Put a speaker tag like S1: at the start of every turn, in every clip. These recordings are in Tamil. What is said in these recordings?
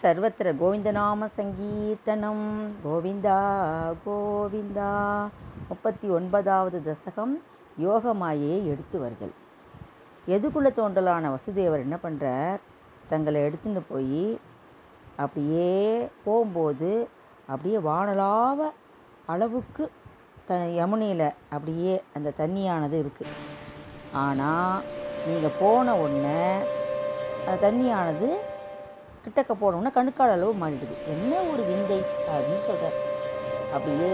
S1: சர்வத்திர கோவிந்தநாம சங்கீர்த்தனம். கோவிந்தா கோவிந்தா. 39வது தசகம் யோகமாயை எடுத்து வருதல். எதுக்குள்ள தோன்றலான வசுதேவர் என்ன பண்ணுறார், தங்களை எடுத்துன்னு போய் அப்படியே போகும்போது அப்படியே வானலாவ அளவுக்கு யமுனையில் அப்படியே அந்த தண்ணியானது இருக்குது. ஆனால் நீங்கள் போன உடனே அந்த தண்ணியானது கிட்டக்க போனோம்னா கணுக்கால் அளவு மாறிடுது. என்ன ஒரு விந்தை அப்படின்னு சொல்கிறார். அப்படியே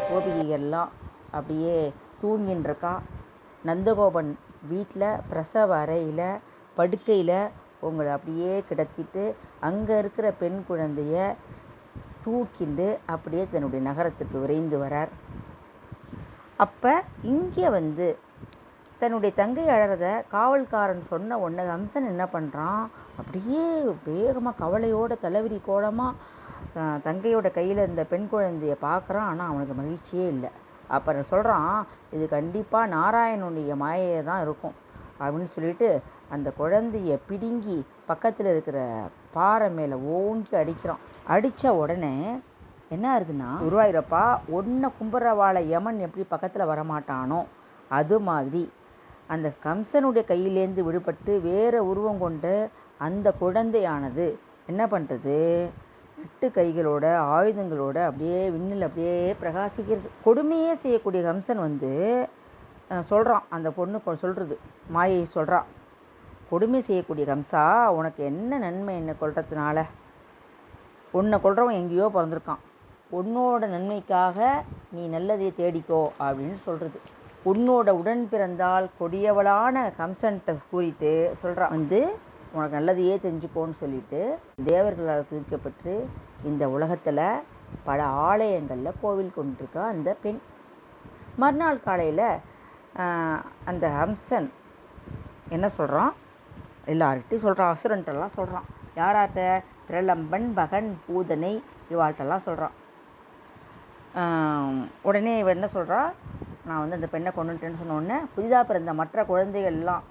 S1: கோபிகைகள்லாம் அப்படியே தூங்கின்றிருக்கா. நந்தகோபன் வீட்டில் பிரசவ அறையில் படுக்கையில் உங்களை அப்படியே கிடத்திட்டு அங்கே இருக்கிற பெண் குழந்தைய தூக்கிண்டு அப்படியே தன்னுடைய நகரத்துக்கு விரைந்து வரார். அப்போ இங்கே தன்னுடைய தங்கை அழறத காவல்காரன் சொன்ன உடனே ஹம்சன் என்ன பண்ணுறான், அப்படியே வேகமாக கவலையோட தலைவிரி கோலமாக தங்கையோட கையில் இருந்த பெண் குழந்தைய பார்க்குறான். ஆனால் அவனுக்கு மகிழ்ச்சியே இல்லை. அப்புறம் சொல்கிறான், இது கண்டிப்பாக நாராயணனுடைய மாயையை தான் இருக்கும் அப்படின்னு சொல்லிட்டு அந்த குழந்தைய பிடுங்கி பக்கத்தில் இருக்கிற பாறை மேலே ஓங்கி அடிக்கிறான். அடித்த உடனே என்ன ஆகுதுன்னா, குருவாயூரப்பா ஒன்றை கும்புறவாளை யமன் எப்படி பக்கத்தில் வரமாட்டானோ அது மாதிரி அந்த கம்சனுடைய கையிலேருந்து விடுபட்டு வேறு உருவம் கொண்டு அந்த குழந்தையானது என்ன பண்ணுறது, 8 கைகளோட ஆயுதங்களோட அப்படியே விண்ணில் அப்படியே பிரகாசிக்கிறது. கொடுமையே செய்யக்கூடிய கம்சன் சொல்கிறான், அந்த பொண்ணு சொல்கிறது, மாயை சொல்கிறான், கொடுமை செய்யக்கூடிய கம்சா, உனக்கு என்ன நன்மை என்னை கொல்றதுனால? உன்னை கொல்றவன் எங்கேயோ பிறந்திருக்கான், உன்னோட நன்மைக்காக நீ நல்லதையே தேடிக்கோ அப்படின்னு சொல்கிறது. உன்னோட உடன் பிறந்தால் கொடியவளான கம்சன்ட்ட கூறிட்டு சொல்கிறான், உனக்கு நல்லதையே செஞ்சுக்கோன்னு சொல்லிட்டு தேவர்களால் தூக்கப்பட்டு இந்த உலகத்தில் பல ஆலயங்களில் கோவில் கொண்டிருக்கா அந்த பெண். மறுநாள் காலையில் அந்த ஹம்சன் என்ன சொல்கிறான், எல்லார்கிட்டையும் சொல்கிறான், அசுரன்ட்டெல்லாம் சொல்கிறான். யாராட்ட? பிரலம்பன், பகன், பூதனை, இவாள்கிட்டெல்லாம் சொல்கிறான். உடனே இவன் என்ன சொல்கிறா, நான் அந்த பெண்ணை கொன்னுட்டேன்னு சொன்ன உடனே புதிதாக பிறந்த மற்ற குழந்தைகள்லாம்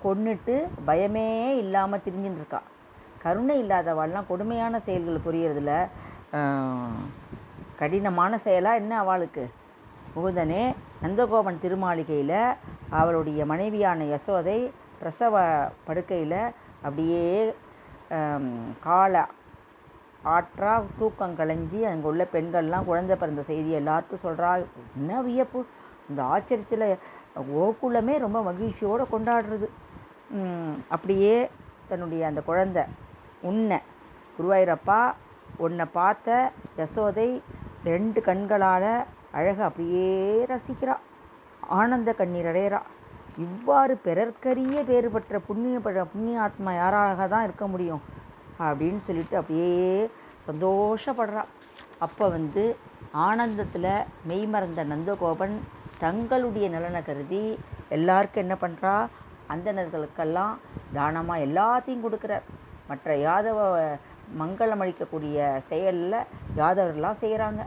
S1: கொன்னுட்டு பயமே இல்லாமல் திரிஞ்சுன்னு இருக்கா. கருணை இல்லாதவாள்லாம் கொடுமையான செயல்கள் புரியறதில்ல. கடினமான செயலாக என்ன அவளுக்கு? பூதனே நந்தகோபன் திருமாளிகையில் அவளுடைய மனைவியான யசோதை பிரசவ படுக்கையில் அப்படியே காலை ஆற்றா தூக்கம் கலைஞ்சி அங்கே உள்ள பெண்கள்லாம் குழந்தை பிறந்த செய்தி எல்லாருக்கும் சொல்கிறா. என்ன வியப்பு! இந்த ஆச்சரியத்தில் கோகுலமே ரொம்ப மகிழ்ச்சியோடு கொண்டாடுறது. அப்படியே தன்னுடைய அந்த குழந்தை உன்னை குருவாயூரப்பா உன்னை பார்த்த யசோதை 2 கண்களால் அழக அப்படியே ரசிக்கிறா, ஆனந்த கண்ணீர் அடையிறா. இவ்வாறு பிறர்க்கரிய பேறு பெற்ற புண்ணியாத்மா யாராக தான் இருக்க முடியும் அப்படின்னு சொல்லிட்டு அப்படியே சந்தோஷப்படுறா. அப்போ ஆனந்தத்தில் மெய்மறந்த நந்தகோபன் தங்களுடைய நலனை கருதி எல்லாருக்கும் என்ன பண்ணுறா, அந்தணர்களுக்கெல்லாம் தானமாக எல்லாத்தையும் கொடுக்குறார். மற்ற யாதவ மங்களம் அளிக்கக்கூடிய செயலில் யாதவர்கள்லாம் செய்கிறாங்க.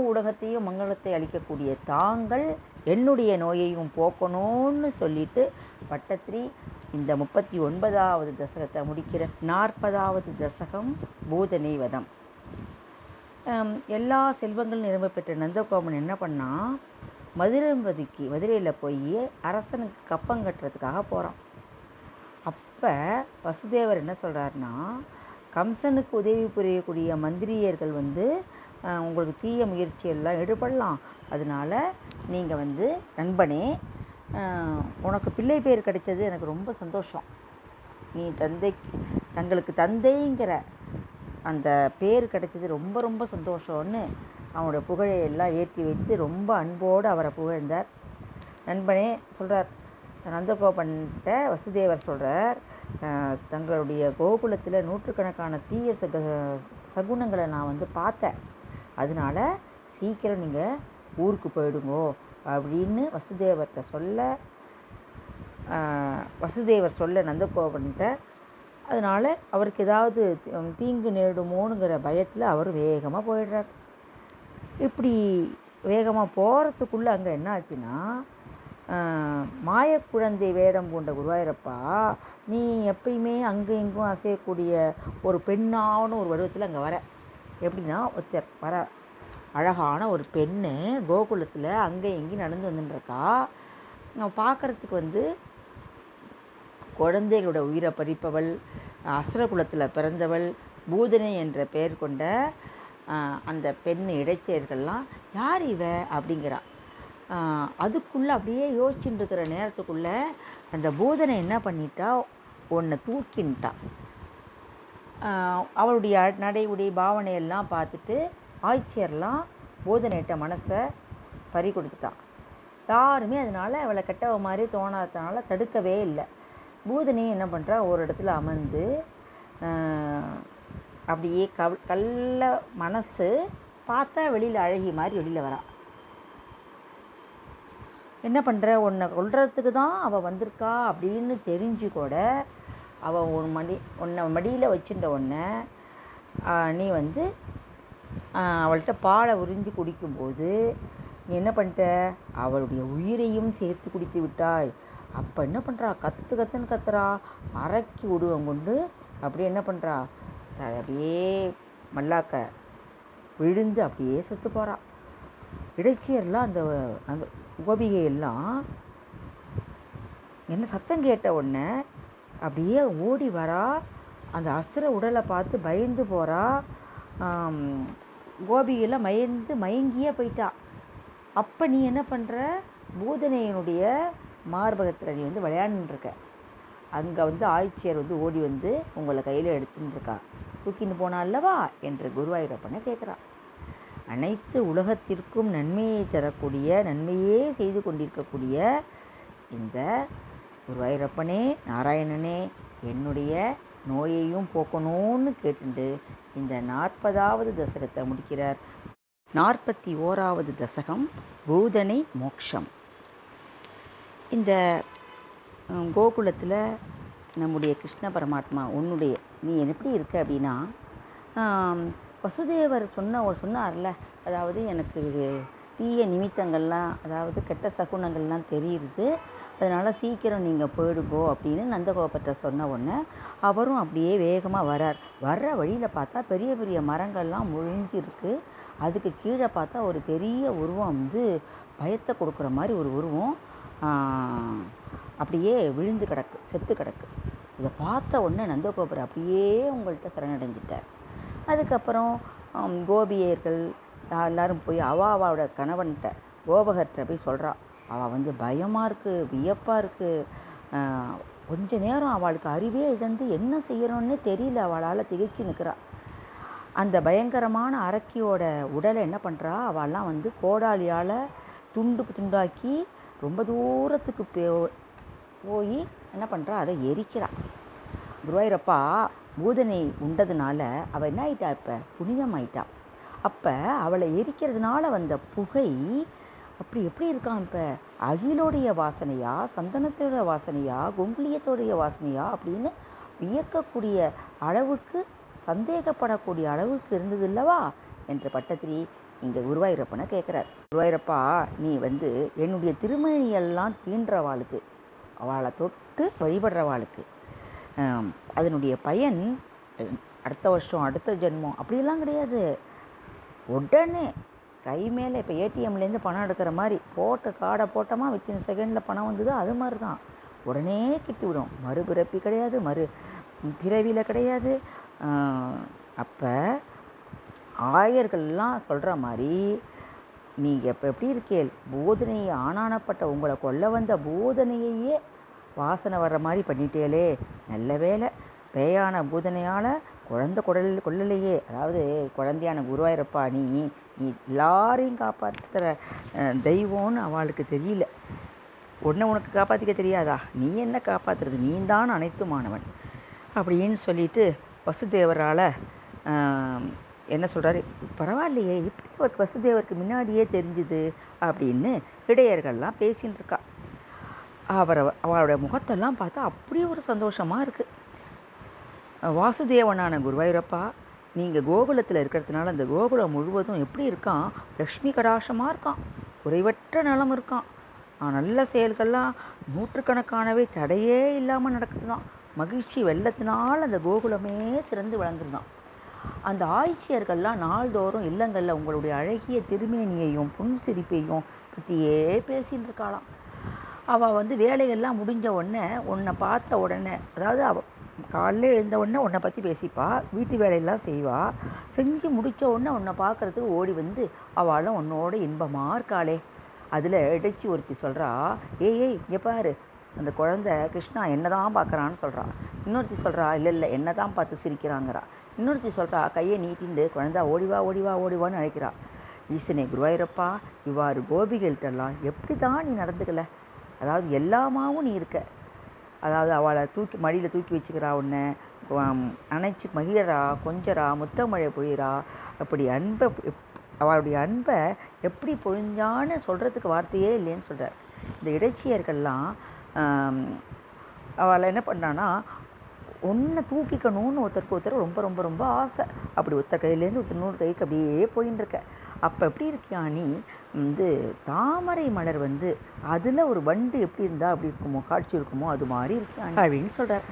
S1: உலகத்தையும் மங்களத்தை அளிக்கக்கூடிய தாங்கள் என்னுடைய நோயையும் போக்கணும்னு சொல்லிட்டு பட்டத்திரி இந்த 39வது தசகத்தை முடிக்கிற 40வது தசகம் பூதனை வதம். எல்லா செல்வங்களும் நிரம்ப பெற்ற நந்தகோபன் என்ன பண்ணால் மதுரையில் போய் அரசனுக்கு கப்பம் கட்டுறதுக்காக போகிறான். அப்போ வசுதேவர் என்ன சொல்கிறாருன்னா, கம்சனுக்கு உதவி புரியக்கூடிய மந்திரியர்கள் உங்களுக்கு தீய முயற்சியெல்லாம் ஈடுபடலாம். அதனால் நீங்கள் நண்பனே, உனக்கு பிள்ளை பேர் கிடைச்சது எனக்கு ரொம்ப சந்தோஷம். நீ தங்களுக்கு தந்தைங்கிற அந்த பேர் கிடைச்சது ரொம்ப ரொம்ப சந்தோஷம்னு அவனோட புகழையெல்லாம் ஏற்றி வைத்து ரொம்ப அன்போடு அவரை புகழ்ந்தார். நண்பனே சொல்கிறார் நந்தகோபன்கிட்ட வசுதேவர் சொல்கிறார், தங்களுடைய கோகுலத்தில் நூற்றுக்கணக்கான தீய சகுனங்களை நான் பார்த்தேன். அதனால் சீக்கிரம் நீங்கள் ஊருக்கு போயிடுங்கோ அப்படின்னு வசுதேவர் சொல்ல நந்தகோபன்கிட்ட. அதனால் அவருக்கு ஏதாவது தீங்கு நேரிடுமோனுங்கிற பயத்தில் அவர் வேகமாக போயிடுறார். இப்படி வேகமாக போகிறதுக்குள்ளே அங்கே என்ன ஆச்சுன்னா, மாயக்குழந்தை வேடம் பூண்ட குருவாயூரப்பா, நீ எப்பயுமே அங்கும் இங்கும் அசையக்கூடிய ஒரு பெண்ணான ஒரு வடிவத்தில் அங்கே வர. எப்படின்னா, ஒருத்தர் வர அழகான ஒரு பெண்ணு கோகுலத்தில் அங்கே எங்கேயும் நடந்து வந்துட்டுருக்கா. பார்க்குறதுக்கு குழந்தைகளோட உயிரை பறிப்பவள், அசுரகுலத்தில் பிறந்தவள், பூதனை என்ற பெயர் கொண்ட அந்த பெண் இடைச்செயர்கள்லாம் யார் இவ அப்படிங்கிறா. அதுக்குள்ளே அப்படியே யோசிச்சுட்டு இருக்கிற நேரத்துக்குள்ளே அந்த பூதனை என்ன பண்ணிட்டா, ஒன்றை தூக்கின்ட்டா. அவளுடைய நடை உடை பாவனையெல்லாம் பார்த்துட்டு ஆய்ச்சியர்லாம் பூதனையிட்ட மனசை பறி கொடுத்துட்டான். யாருமே அதனால் அவளை கெட்டவ மாதிரி தோணாதனால தடுக்கவே இல்லை. பூதனி என்ன பண்ணுறா, ஒரு இடத்துல அமர்ந்து அப்படியே கள்ள மனசு பார்த்தா வெளியில் அழகி மாதிரி வெளியில் வரா. என்ன பண்ணுற, உன்னை கொல்றதுக்கு தான் அவள் வந்திருக்கா அப்படின்னு தெரிஞ்சு கூட அவள் உன்னை மடியில் வச்சுட்ட உடனே நீ அவள்கிட்ட பாலை உறிஞ்சி குடிக்கும்போது நீ என்ன பண்ணிட்ட, அவளுடைய உயிரையும் சேர்த்து குடித்து விட்டாய். அப்போ என்ன பண்ணுறா, கத்துன்னு கத்துறா, அரக்கி விடுவம் கொண்டு அப்படியே என்ன பண்ணுறா, அப்படியே மல்லாக்க விழுந்து அப்படியே செத்து போகிறா. இடைச்சியர்லாம் அந்த கோபிகையெல்லாம் என்ன சத்தம் கேட்ட உடனே அப்படியே ஓடி வரா. அந்த அசுர உடலை பார்த்து பயந்து போகிறா. கோபிகையெல்லாம் மயங்கியே போயிட்டா. அப்போ நீ என்ன பண்ணுற, பூதனையினுடைய மார்பகத்தில் நீ விளையாண்டுருக்க. அங்கே ஆய்ச்சியர் ஓடி உங்களை கையில் எடுத்துன்னு இருக்கா. தூக்கின்னு போனா அல்லவா என்று குருவாயூரப்பனை கேட்குறா. அனைத்து உலகத்திற்கும் நன்மையை தரக்கூடிய, நன்மையே செய்து கொண்டிருக்கக்கூடிய இந்த குருவாயூரப்பனே, நாராயணனே, என்னுடைய நோயையும் போக்கணும்னு கேட்டுண்டு இந்த 40வது தசகத்தை முடிக்கிறார். 41வது தசகம் பூதனை மோட்சம். இந்த கோகுலத்தில் நம்முடைய கிருஷ்ண பரமாத்மா நீ எப்படி இருக்க அப்படின்னா, வசுதேவர் சொன்னார்ல, அதாவது எனக்கு தீய நிமித்தங்கள்லாம், அதாவது கெட்ட சகுனங்கள்லாம் தெரியுது, அதனால் சீக்கிரம் நீங்கள் போயிடுங்கோ அப்படின்னு நந்தகோபர்கிட்ட சொன்ன உடனே அவரும் அப்படியே வேகமாக வர்ற வழியில் பார்த்தா பெரிய பெரிய மரங்கள்லாம் முழிஞ்சிருக்கு. அதுக்கு கீழே பார்த்தா ஒரு பெரிய உருவம் பயத்தை கொடுக்குற மாதிரி ஒரு உருவம் அப்படியே விழுந்து கிடக்கு, செத்து கிடக்கு. இதை பார்த்த உடனே நந்தகோபர் அப்படியே உங்கள்கிட்ட சரணடைஞ்சிட்டார். அதுக்கப்புறம் கோபியர்கள் எல்லாரும் போய் அவளோட கணவன்கிட்ட கோபகர்கிட்ட போய் சொல்கிறா. அவள் பயமாக இருக்குது, வியப்பாக இருக்குது, கொஞ்ச நேரம் அவளுக்கு அறிவே இழந்து என்ன செய்யணும்னே தெரியல, அவளால் திகைச்சு நிற்கிறா. அந்த பயங்கரமான அரக்கியோட உடலை என்ன பண்ணுறா, அவள்லாம் கோடாலியால் துண்டாக்கி ரொம்ப தூரத்துக்கு போய் என்ன பண்ணுறா, அதை எரிக்கிறா. குருவாயூரப்பா பூதனை உண்டதுனால அவள் என்ன ஆயிட்டா, இப்போ புனிதமாயிட்டா. அப்போ அவளை எரிக்கிறதுனால வந்த புகை அப்படி எப்படி இருக்கான், இப்போ அகிலோடைய வாசனையா, சந்தனத்தோடைய வாசனையா, குங்குளியத்தோடைய வாசனையா அப்படின்னு வியக்கக்கூடிய அளவுக்கு, சந்தேகப்படக்கூடிய அளவுக்கு இருந்தது இல்லவா என்று பட்டத்திரி இங்கே குருவாயூரப்பனை கேட்குறார். குருவாயூரப்பா, நீ என்னுடைய திருமணியெல்லாம் தீன்றவாளுக்கு, அவளை தொட்டு வழிபடுறவாளுக்கு அதனுடைய பயன் அடுத்த வருஷம், அடுத்த ஜென்மம் அப்படிலாம் கிடையாது. உடனே கை மேலே, இப்போ ஏடிஎம்லேருந்து பணம் எடுக்கிற மாதிரி கார்டை போட்டோமா வித்தின் செகண்டில் பணம் வந்தது, அது மாதிரி தான் உடனே கிட்டிவிடும். மறுபிறப்பி கிடையாது, பிறவியில் கிடையாது. அப்போ ஆயர்கள்லாம் சொல்கிற மாதிரி நீங்கள் இப்போ எப்படி இருக்கேள், போதனையை ஆனானப்பட்ட உங்களை கொல்ல வந்த போதனையையே வாசனை வர்ற மாதிரி பண்ணிட்டேலே, நல்ல வேலை பேயான பூதனையால் குழந்தை கொள்ளலையே. அதாவது குழந்தையான குருவாயூரப்பா, நீ எல்லாரையும் காப்பாற்றுற தெய்வம்னு அவளுக்கு தெரியல. உனக்கு காப்பாற்றிக்க தெரியாதா, நீ என்ன காப்பாற்றுறது, நீ தான் அனைத்துமானவன் அப்படின்னு சொல்லிட்டு வசுதேவரால் என்ன சொல்கிறாரு, பரவாயில்லையே இப்படி அவருக்கு வசுதேவருக்கு முன்னாடியே தெரிஞ்சுது அப்படின்னு இடையர்கள்லாம் பேசின்னு இருக்கா. அவளோட முகத்தெல்லாம் பார்த்தா அப்படியே ஒரு சந்தோஷமாக இருக்குது. வாசுதேவனான குருவாயூரப்பா, நீங்கள் கோகுலத்தில் இருக்கிறதுனால அந்த கோகுலம் முழுவதும் எப்படி இருக்கான், லக்ஷ்மி கடாட்சமாக இருக்கான், குறைவற்ற நலம் இருக்கான். நல்ல செயல்கள்லாம் நூற்றுக்கணக்கானவை தடையே இல்லாமல் நடக்குதுதான். மகிழ்ச்சி வெள்ளத்தினால் அந்த கோகுலமே சிறந்து விளங்குதுதான். அந்த ஆய்ச்சியர்கள்லாம் நாள்தோறும் இல்லங்களில் உங்களுடைய அழகிய திருமேனியையும் புன்சிரிப்பையும் பற்றியே பேசின்னு இருக்காளாம். அவள் வேலைகள்லாம் முடிஞ்ச உடனே உன்னை பார்த்த உடனே, அதாவது அவள் காலையில் எழுந்த உடனே உன்னை பற்றி பேசிப்பா, வீட்டு வேலையெல்லாம் செய்வா, செஞ்சு முடித்த உடனே உன்னை பார்க்குறதுக்கு ஓடி வந்து அவளும் உன்னோட இன்பமாக இருக்காளே. அதில் இடைச்சி ஒருத்தி சொல்கிறா, ஏய் இங்கே பாரு, அந்த குழந்தை கிருஷ்ணா என்ன தான் பார்க்குறான்னு சொல்கிறா. இன்னொருத்தி சொல்கிறா, இல்லை என்ன தான் பார்த்து சிரிக்கிறாங்கிறா. இன்னொருத்தி சொல்கிறா, கையை நீட்டிண்டு குழந்தா ஓடிவா ஓடிவா ஓடிவான்னு அழைக்கிறா. ஈசனே குருவாயூரப்பா, இவ்வாறு கோபிகள்கிட்டலாம் எப்படி தான் நீ நடந்துக்கல? அதாவது எல்லாமாவும் நீ இருக்க. அதாவது அவளை மடியில் தூக்கி வச்சுக்கிறா, உன்னை அணைச்சி மகிழறா, கொஞ்சரா, முத்தமழை பொழிகிறா. அப்படி அவளுடைய அன்பை எப்படி பொழிஞ்சான்னு சொல்கிறதுக்கு வார்த்தையே இல்லைன்னு சொல்கிறார். இந்த இடைச்சியர்கள்லாம் அவளை என்ன பண்ணான்னா, ஒன்றை தூக்கிக்கணும்னு ஒருத்தருக்கு ரொம்ப ரொம்ப ரொம்ப ஆசை. அப்படி ஒருத்தர் கையிலேருந்து ஒருத்தர் நூறு கைக்கு அப்படியே போயின்னு இருக்க. அப்போ எப்படி இருக்கியா நீ, தாமரை மலர் அதில் ஒரு வண்டு எப்படி இருந்தால் அப்படி இருக்குமோ, காட்சி இருக்குமோ அது மாதிரி இருக்கியா அப்படின்னு சொல்கிறார்.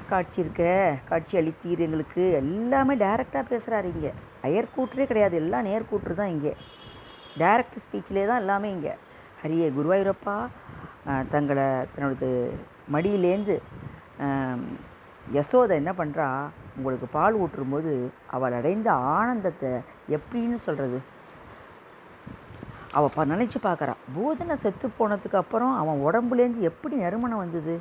S1: காட்சி அளித்தீர் எங்களுக்கு, எல்லாமே டைரெக்டாக பேசுகிறாரு. இங்கே அயர்கூற்றே கிடையாது, எல்லாம் நேர்கூற்று தான். இங்கே டைரக்ட் ஸ்பீச்சிலே தான் எல்லாமே. இங்கே ஹரியே குருவாயூரப்பா தங்களை தன்னோட மடியிலேருந்து யசோதை என்ன பண்ணுறா, உங்களுக்கு பால் ஊற்றும்போது அவள் அடைந்த ஆனந்தத்தை எப்படின்னு சொல்கிறது. அவள் நினச்சி பார்க்குறா, பூதனை செத்து போனதுக்கு அப்புறம் அவன் உடம்புலேருந்து எப்படி நறுமணம் வந்தது.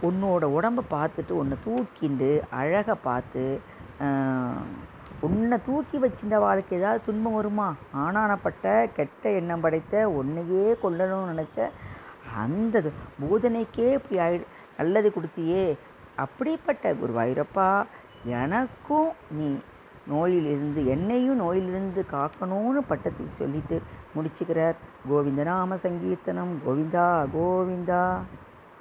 S1: உன்னோட உடம்பை பார்த்துட்டு உன்னை தூக்கிண்டு அழகை பார்த்து, உன்னை தூக்கி வச்சிருந்த வாழ்க்கை ஏதாவது துன்பம் வருமா? ஆனானப்பட்ட கெட்ட எண்ணம் படைத்த உன்னையே கொல்லணும்னு நினச்ச அந்த பூதனைக்கே இப்படி நல்லது கொடுத்தியே. அப்படிப்பட்ட குருவாயூரப்பா, எனக்கும் நீ நோயிலிருந்து, என்னையும் நோயிலிருந்து காக்கணும்னு பட்டத்தை சொல்லிட்டு முடிச்சுக்கிறார். கோவிந்த நாம சங்கீர்த்தனம். கோவிந்தா கோவிந்தா.